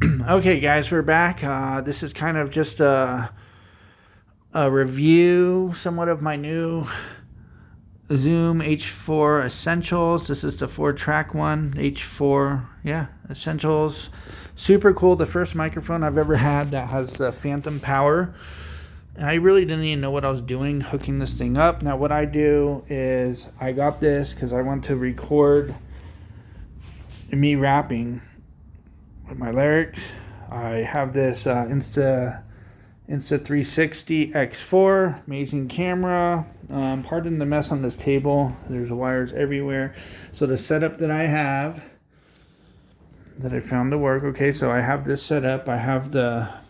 Okay, guys, we're back. This is kind of just a review, somewhat of my new Zoom H4 Essentials. This is the 4-track one, H4, yeah, Essentials. Super cool. The first microphone I've ever had that has the phantom power. And I really didn't even know what I was doing hooking this thing up. Now, what I do is I got this because I want to record me rapping with my lyrics. I have this Insta 360 X4, amazing camera. Pardon the mess on this table. There's wires everywhere. So the setup that I have, that I found to work. Okay, so I have this set up. I have their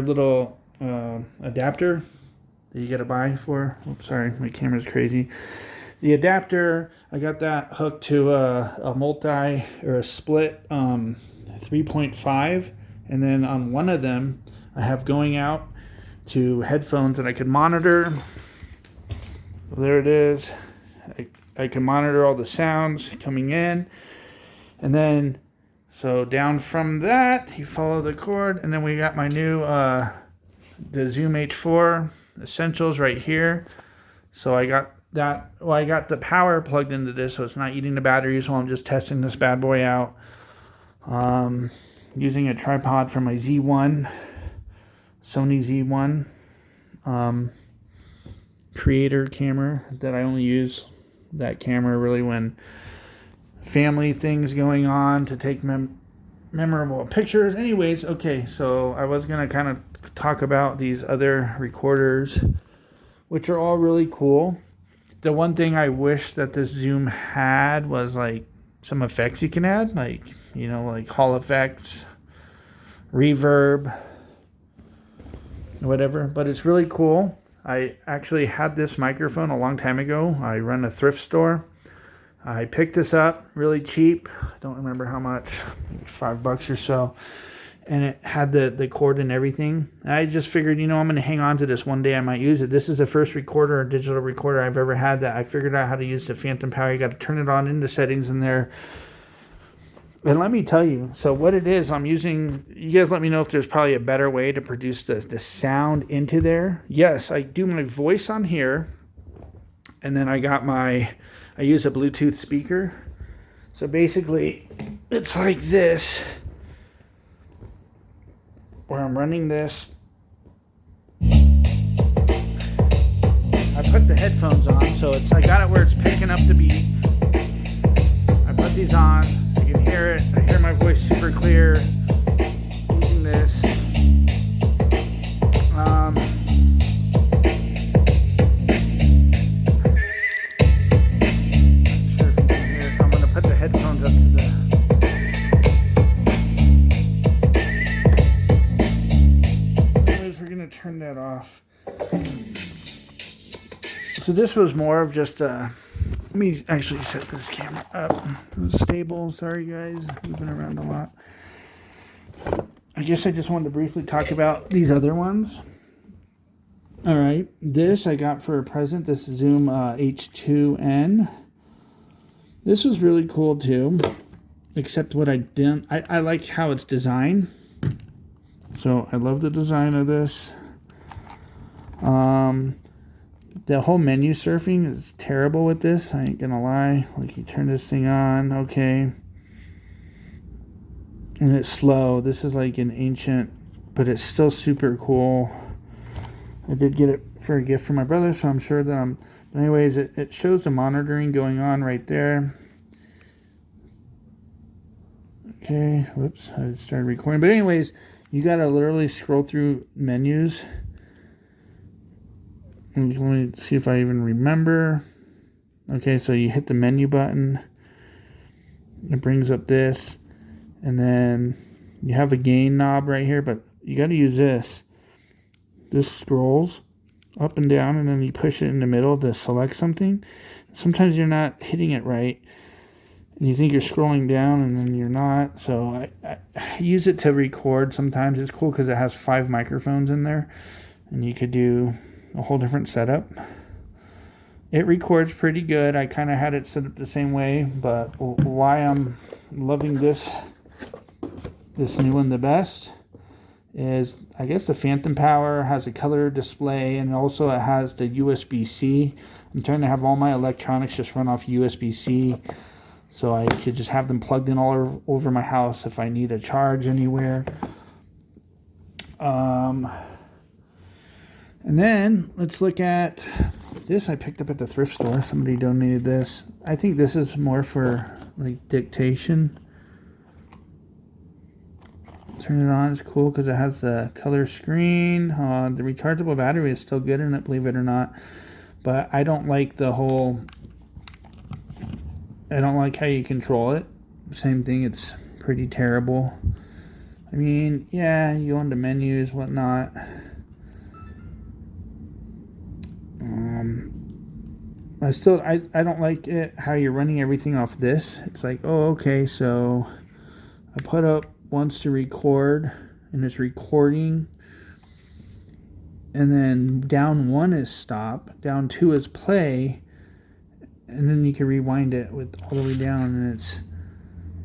little adapter that you gotta buy for. Oops, sorry, my camera's crazy. The adapter, I got that hooked to a multi or a split 3.5, and then on one of them I have going out to headphones that I could monitor. There it is. I can monitor all the sounds coming in, and then so down from that you follow the cord, and then we got my new the Zoom H4 Essentials right here. So I got that. Well, I got the power plugged into this, so it's not eating the batteries while I'm just testing this bad boy out. Using a tripod from my Z1, Sony Z1 creator camera that I only use that camera really when family things going on to take memorable pictures. Anyways, okay, so I was gonna kind of talk about these other recorders, which are all really cool. The one thing I wish that this Zoom had was like some effects you can add, like, you know, like Hall effects, reverb, whatever. But it's really cool. I actually had this microphone a long time ago. I run a thrift store. I picked this up really cheap. I don't remember how much, maybe $5 or so. And it had the cord and everything. And I just figured, you know, I'm going to hang on to this. One day I might use it. This is the first recorder or digital recorder I've ever had that I figured out how to use the phantom power. You got to turn it on in the settings in there. And let me tell you, so what it is, I'm using, you guys let me know if there's probably a better way to produce the sound into there. Yes, I do my voice on here. And then I use a Bluetooth speaker. So basically, it's like this, where I'm running this. I put the headphones on, so I got it where it's picking up the beat. I put these on, I can hear it, I hear my voice super clear using this. Not sure if you can hear it. I'm gonna put the headphones up to the turn that off. So this was more of just let me actually set this camera up. It was stable. Sorry guys, moving around a lot. I guess I just wanted to briefly talk about these other ones. All right, this I got for a present. This Zoom H2N. This was really cool too, except what I didn't. I like how it's designed. So I love the design of this. The whole menu surfing is terrible with this. I ain't gonna lie. Like, you turn this thing on, okay, and it's slow. This is like an ancient, but it's still super cool. I did get it for a gift from my brother, so I'm sure that anyways, it shows the monitoring going on right there. Okay, whoops, I started recording. But anyways, you gotta literally scroll through menus. Let me see if I even remember. Okay, so you hit the menu button. It brings up this. And then you have a gain knob right here, but you got to use this. This scrolls up and down, and then you push it in the middle to select something. Sometimes you're not hitting it right, and you think you're scrolling down, and then you're not. So I use it to record. Sometimes it's cool because it has 5 microphones in there, and you could do a whole different setup. It records pretty good. I kind of had it set up the same way, but why I'm loving this this new one the best is, I guess, the Phantom Power has a color display, and also it has the USB-C. I'm trying to have all my electronics just run off USB-C, so I could just have them plugged in all over my house if I need a charge anywhere. And then let's look at this. I picked up at the thrift store. Somebody donated this. I think this is more for like dictation. Turn it on. It's cool because it has the color screen. The rechargeable battery is still good in it, believe it or not. But I don't like the whole... I don't like how you control it. Same thing, it's pretty terrible. I mean, yeah, you go into menus, whatnot. I don't like it how you're running everything off this. It's like, oh, okay, so I put up wants to record, and it's recording, and then down 1 is stop, down 2 is play, and then you can rewind it with all the way down,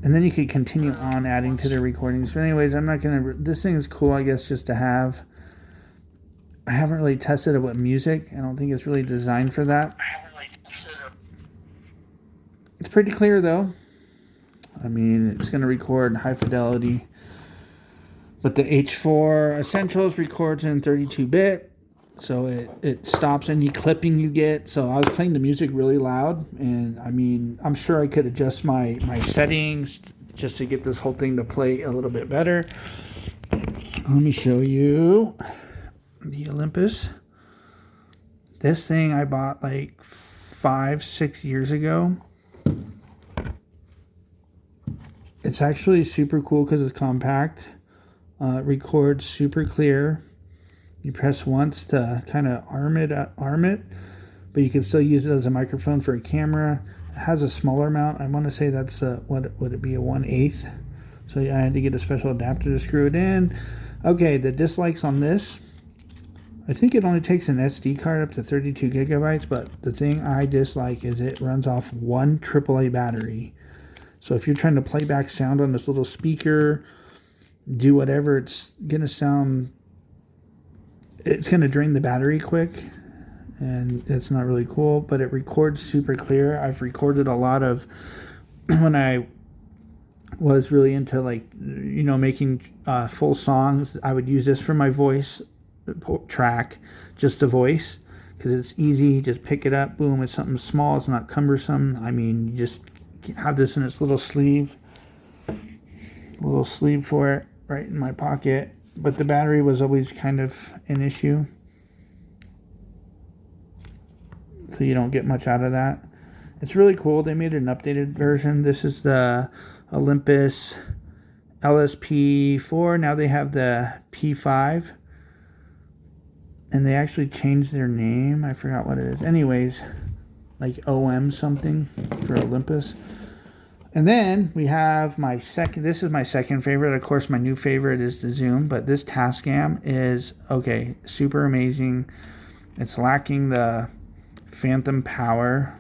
and then you can continue on adding to the recordings. So anyways, I'm not gonna, this thing is cool, I guess, just to have. I haven't really tested it with music. I don't think it's really designed for that. It's pretty clear though. I mean, it's going to record high fidelity. But the H4 Essentials records in 32-bit. So it stops any clipping you get. So I was playing the music really loud. And I mean, I'm sure I could adjust my settings just to get this whole thing to play a little bit better. Let me show you the Olympus. This thing I bought like 5-6 years ago. It's actually super cool because it's compact. It records super clear. You press once to kind of arm it, but you can still use it as a microphone for a camera. It has a smaller mount. I want to say that's what would it be, a 1/8? So I had to get a special adapter to screw it in. Okay, the dislikes on this. I think it only takes an SD card up to 32 gigabytes, but the thing I dislike is it runs off one AAA battery. So if you're trying to play back sound on this little speaker, do whatever, it's going to drain the battery quick, and it's not really cool, but it records super clear. I've recorded a lot of, when I was really into making full songs, I would use this for my voice track, just the voice, because it's easy, just pick it up, boom, it's something small, it's not cumbersome. I mean, you just have this in its little sleeve for it right in my pocket. But the battery was always kind of an issue, so you don't get much out of that. It's really cool. They made an updated version. This is the Olympus LSP4. Now they have the P5, and they actually changed their name. I forgot what it is. Anyways, like OM something for Olympus. And then we have this is my second favorite. Of course, my new favorite is the Zoom, but this Tascam is, okay, super amazing. It's lacking the Phantom Power.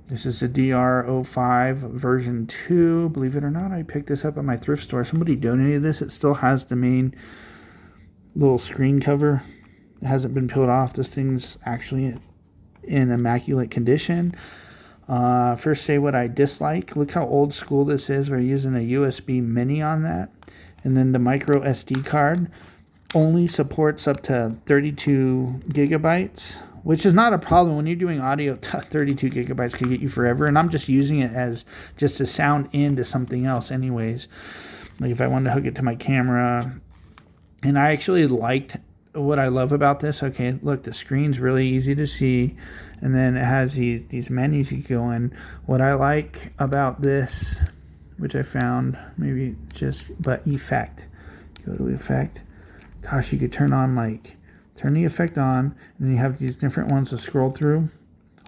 This is the DR05 version 2. Believe it or not, I picked this up at my thrift store. Somebody donated this. It still has the main little screen cover. It hasn't been peeled off. This thing's actually in immaculate condition. First, say what I dislike. Look how old school this is. We're using a USB mini on that. And then the micro SD card only supports up to 32 gigabytes, which is not a problem when you're doing audio. 32 gigabytes can get you forever. And I'm just using it as just to sound into something else anyways. Like if I wanted to hook it to my camera. And I actually liked what I love about this. Okay, look, the screen's really easy to see, and then it has these menus you go in. What I like about this, which I found, maybe but effect. Go to effect. Gosh, you could turn the effect on, and then you have these different ones to scroll through.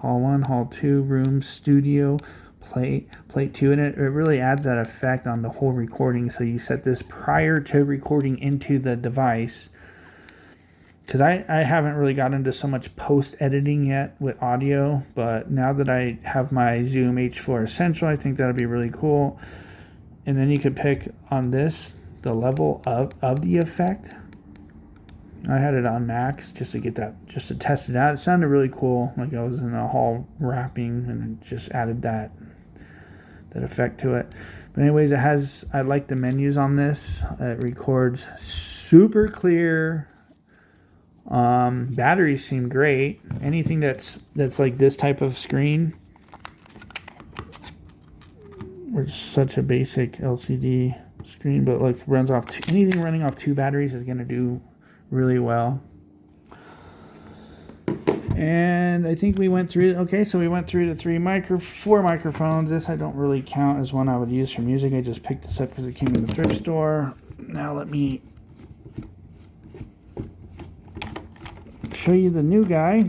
Hall 1, Hall 2, Room, Studio, Plate 2, and it really adds that effect on the whole recording. So you set this prior to recording into the device. Because I haven't really got into so much post-editing yet with audio, but now that I have my Zoom H4 Essential, I think that'll be really cool. And then you could pick on this. the level of the effect. I had it on max just to test it out. It sounded really cool, like I was in a hall rapping, and it just added that effect to it. But anyways, I like the menus on this. It records super clear. Batteries seem great. Anything that's like this type of screen, which is such a basic LCD screen, but like runs off anything running off 2 batteries is going to do really well. And I think we went through, so we went through the 4 microphones. This I don't really count as one I would use for music. I just picked this up because it came in the thrift store. Now let me show you the new guy.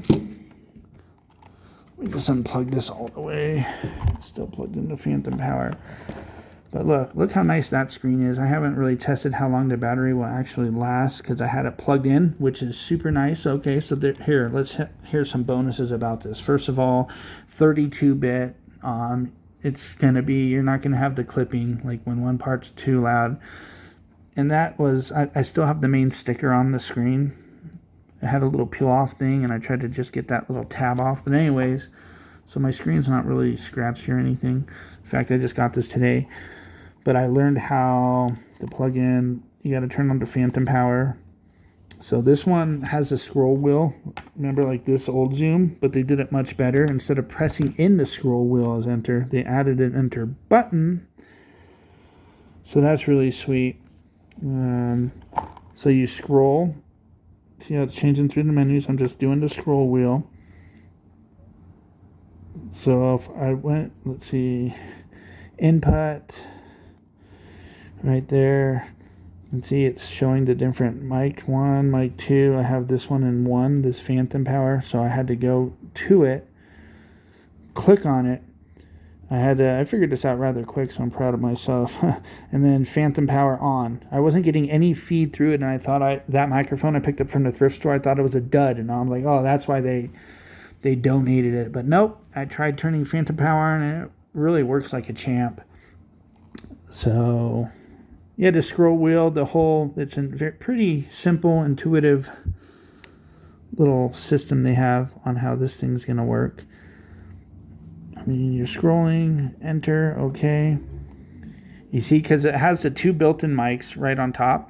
Let me just unplug this all the way. It's still plugged into phantom power. But look how nice that screen is. I haven't really tested how long the battery will actually last because I had it plugged in, which is super nice. Okay, so here's some bonuses about this. First of all, 32-bit. It's going to be, you're not going to have the clipping, like when one part's too loud. And that was, I still have the main sticker on the screen. It had a little peel off thing, and I tried to just get that little tab off. But anyways, so my screen's not really scratched or anything. In fact, I just got this today. But I learned how to plug in. You got to turn on the phantom power. So this one has a scroll wheel. Remember, like this old Zoom, but they did it much better. Instead of pressing in the scroll wheel as enter, they added an enter button. So that's really sweet. So you scroll. See how it's changing through the menus? I'm just doing the scroll wheel. So if I went, let's see, input. Right there, and see it's showing the different mic 1, mic 2. I have this one in 1, this phantom power, so I had to go to it, click on it. I figured this out rather quick, so I'm proud of myself. And then phantom power on. I wasn't getting any feed through it, and I thought that microphone I picked up from the thrift store, I thought it was a dud, and I'm like, oh, that's why they donated it. But nope, I tried turning phantom power on, and it really works like a champ. So yeah, the scroll wheel, it's a pretty simple, intuitive little system they have on how this thing's going to work. I mean, you're scrolling, enter, okay. You see, because it has the 2 built-in mics right on top.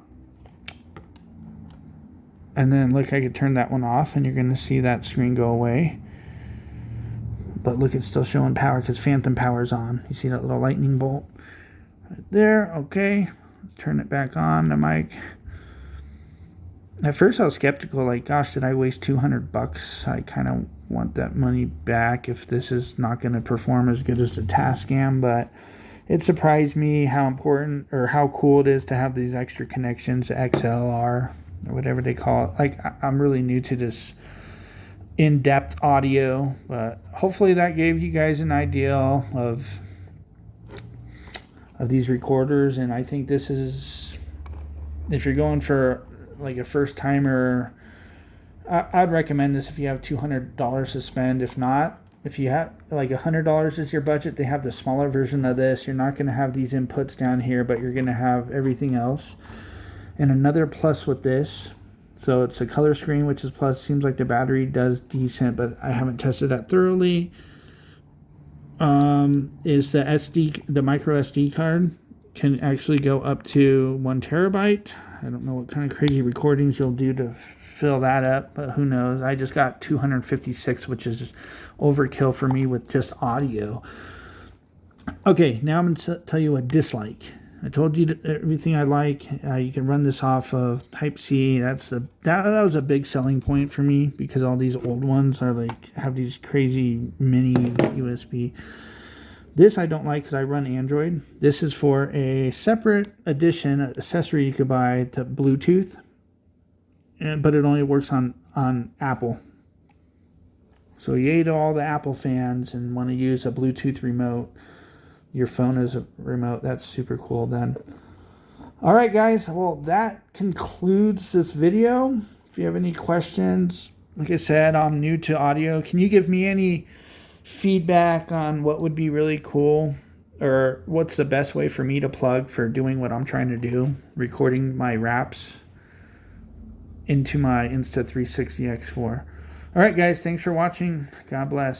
And then, look, I could turn that one off, and you're going to see that screen go away. But look, it's still showing power because phantom power's on. You see that little lightning bolt right there, okay. Turn it back on, the mic. At first I was skeptical, like, gosh, did I waste $200? I kind of want that money back if this is not going to perform as good as the Tascam. But it surprised me how important or how cool it is to have these extra connections, XLR or whatever they call it. Like, I'm really new to this in-depth audio, but hopefully that gave you guys an idea of these recorders. And I think this is, if you're going for like a first timer, I'd recommend this if you have $200 to spend. If not, if you have like $100 is your budget, they have the smaller version of this. You're not going to have these inputs down here, but you're going to have everything else. And another plus with this, so it's a color screen, which is plus. Seems like the battery does decent, but I haven't tested that thoroughly. Is the micro SD card can actually go up to 1 terabyte. I don't know what kind of crazy recordings you'll do to fill that up, but who knows. I just got 256, which is just overkill for me with just audio. Okay, now I'm going to tell you a dislike. I told you everything I like. You can run this off of Type-C. That was a big selling point for me because all these old ones are like have these crazy mini USB. This I don't like because I run Android. This is for a separate edition accessory you could buy to Bluetooth, but it only works on Apple. So yay to all the Apple fans and want to use a Bluetooth remote. Your phone is a remote. That's super cool then. All right, guys. Well, that concludes this video. If you have any questions, like I said, I'm new to audio. Can you give me any feedback on what would be really cool or what's the best way for me to plug for doing what I'm trying to do, recording my raps into my Insta 360 X4. All right, guys, thanks for watching. God bless.